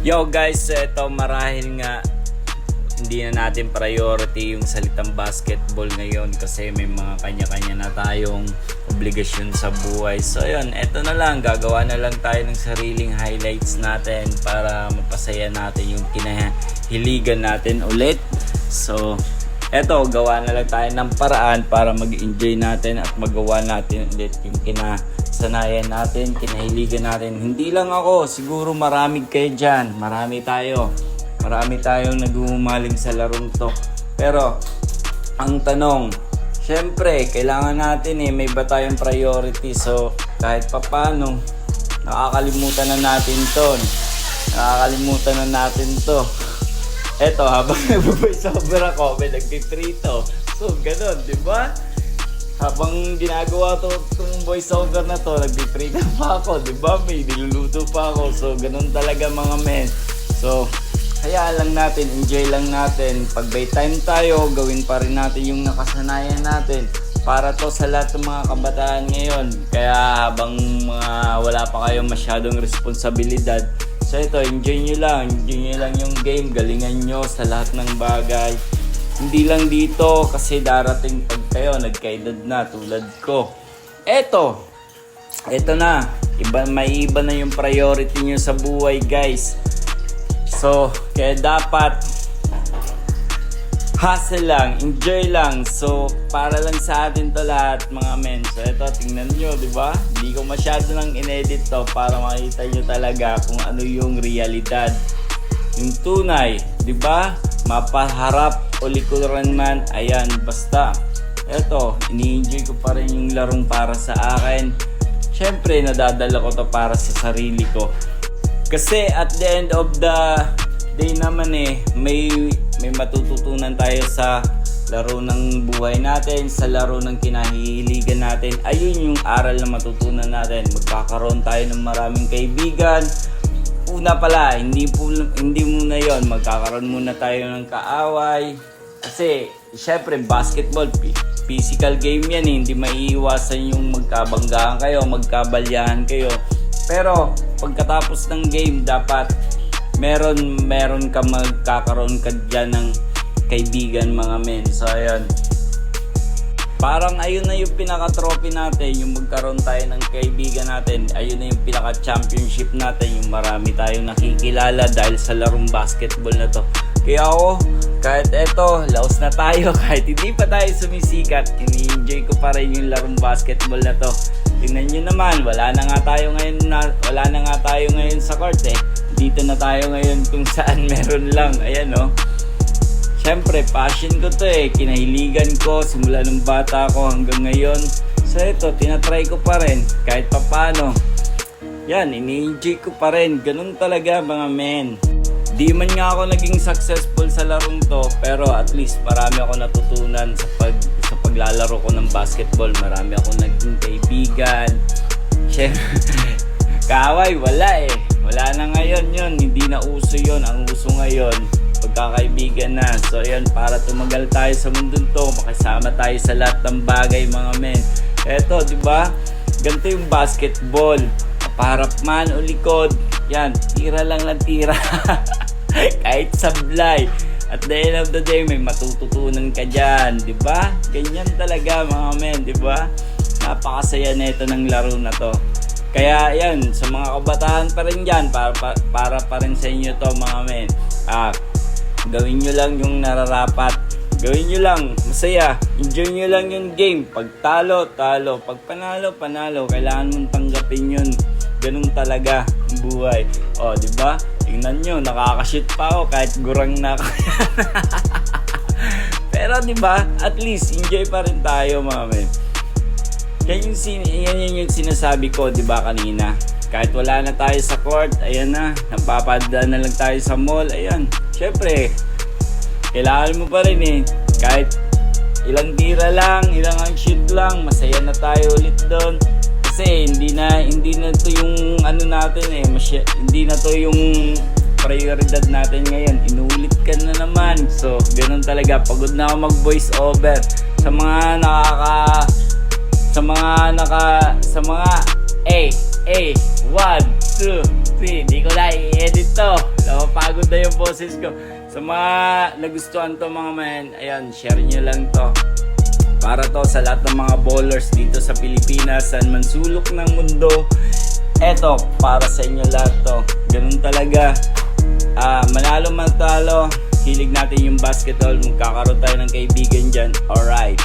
Yo guys, eto marahil nga hindi na natin priority yung salitang basketball ngayon kasi may mga kanya-kanya na tayong obligasyon sa buhay. So yun, eto na lang, gagawa na lang tayo ng sariling highlights natin para mapasaya natin yung kinahiligan natin ulit. So eto, gawa na lang tayo ng paraan para mag-enjoy natin at magawa natin ulit yung kinasanayan natin, kinahiligan natin. Hindi lang ako, siguro marami kayo dyan. Marami tayong naghumaling sa larong to. Pero, ang tanong, syempre, kailangan natin may ba tayong priority? So, kahit papano, nakakalimutan na natin to. Eto, habang nag-voice over ako, may nagpiprito. So, ganun, di ba? Habang ginagawa itong voice over na to, nagpiprito pa ako, di ba? May niluluto pa ako. So, ganun talaga mga men. So, hayaan lang natin, enjoy lang natin. Pag by time tayo, gawin pa rin natin yung nakasanayan natin. Para to sa lahat ng mga kabataan ngayon. Kaya habang wala pa kayong masyadong responsibilidad, so ito, enjoy nyo lang yung game, galingan nyo sa lahat ng bagay. Hindi lang dito kasi darating pag kayo, nagkaedad na tulad ko. Eto na, may iba na yung priority nyo sa buhay guys. So, kaya dapat hustle lang, enjoy lang. So, para lang sa atin to lahat mga men. So, ito, tingnan nyo, di ba? Hindi ko masyado nang inedit to para makita nyo talaga kung ano yung realidad. Yung tunay, di ba? Mapaharap o likuran man, ayan, basta. Ito, ini-enjoy ko pa rin yung larong para sa akin. Siyempre, nadadala ko to para sa sarili ko. Kasi at the end of the day naman may matututunan tayo sa laro ng buhay natin, sa laro ng kinahihiligan natin. Ayun yung aral na matutunan natin. Magkakaroon tayo ng maraming kaibigan. Una pala, hindi muna yon, magkakaroon muna tayo ng kaaway. Kasi syempre basketball, physical game yan hindi maiiwasan yung magkabanggaan kayo, magkabalyahan kayo. Pero pagkatapos ng game, dapat meron ka, magkakaroon ka dyan ng kaibigan mga men. So ayun, parang ayun na yung pinaka-trophy natin, yung magkaroon tayo ng kaibigan natin. Ayun na yung pinaka-championship natin, yung marami tayong nakikilala dahil sa larong basketball na to. Kaya ako, kahit eto, laos na tayo, kahit hindi pa tayo sumisikat, ini-enjoy ko pa rin yung larong basketball na to. Tingnan nyo naman, wala na nga tayo ngayon sa court Dito na tayo ngayon kung saan meron lang. Ayan Siyempre, passion ko to kinahiligan ko simula nung bata ko hanggang ngayon. So ito, tinatry ko pa rin kahit papano. Yan, ini-enjoy ko pa rin. Ganun talaga mga men. Di man nga ako naging successful sa larong to, pero at least marami ako natutunan sa paglalaro ko ng basketball. Marami ako naging kaibigan. Kaaway, wala Wala na ngayon yun. Hindi na uso yun. Ang uso ngayon, pagkakaibigan na. So yan, para tumagal tayo sa mundong to, makasama tayo sa lahat ng bagay mga men. Eto, di ba? Ganito yung basketball. Paharap man o likod, yan, tira lang ng tira. Kahit sablay. At the end of the day, may matututunan ka dyan, di ba? Ganyan talaga mga men, di ba? Napakasaya nito ng laro na to. Kaya yan, sa mga kabataan pa rin dyan, para pa rin sa inyo to mga men. Gawin nyo lang yung nararapat. Gawin nyo lang, masaya. Enjoy nyo lang yung game. Pag talo, talo. Pag panalo, panalo. Kailangan mong tanggapin yun. Ganun talaga ang buhay. O, di ba? Tingnan nyo, nakakashoot pa ako kahit gurang na ako. Pero di ba? At least enjoy pa rin tayo mga men. Yan yung sinasabi ko, di ba kanina? Kahit wala na tayo sa court, ayan na, napapadaan na lang tayo sa mall, ayan. Syempre, kailangan mo pa rin kahit ilang tira lang, ilang shoot lang, masaya na tayo ulit doon. Kasi hindi na to yung ano natin hindi na to yung prioridad natin ngayon. Inulit ka na naman. So, ganun talaga. Pagod na ako mag voice over. Sa mga A, 1, 2, 3. Di ko na i-edit to. boses ko. Sa mga nagustuhan to mga men, ayan, share nyo lang to. Para to sa lahat ng mga ballers dito sa Pilipinas, saan man sulok ng mundo. Eto, para sa inyo lahat to. Ganun talaga. Manalo man talo, hilig natin yung basketball, magkakaroon tayo ng kaibigan dyan. Alright.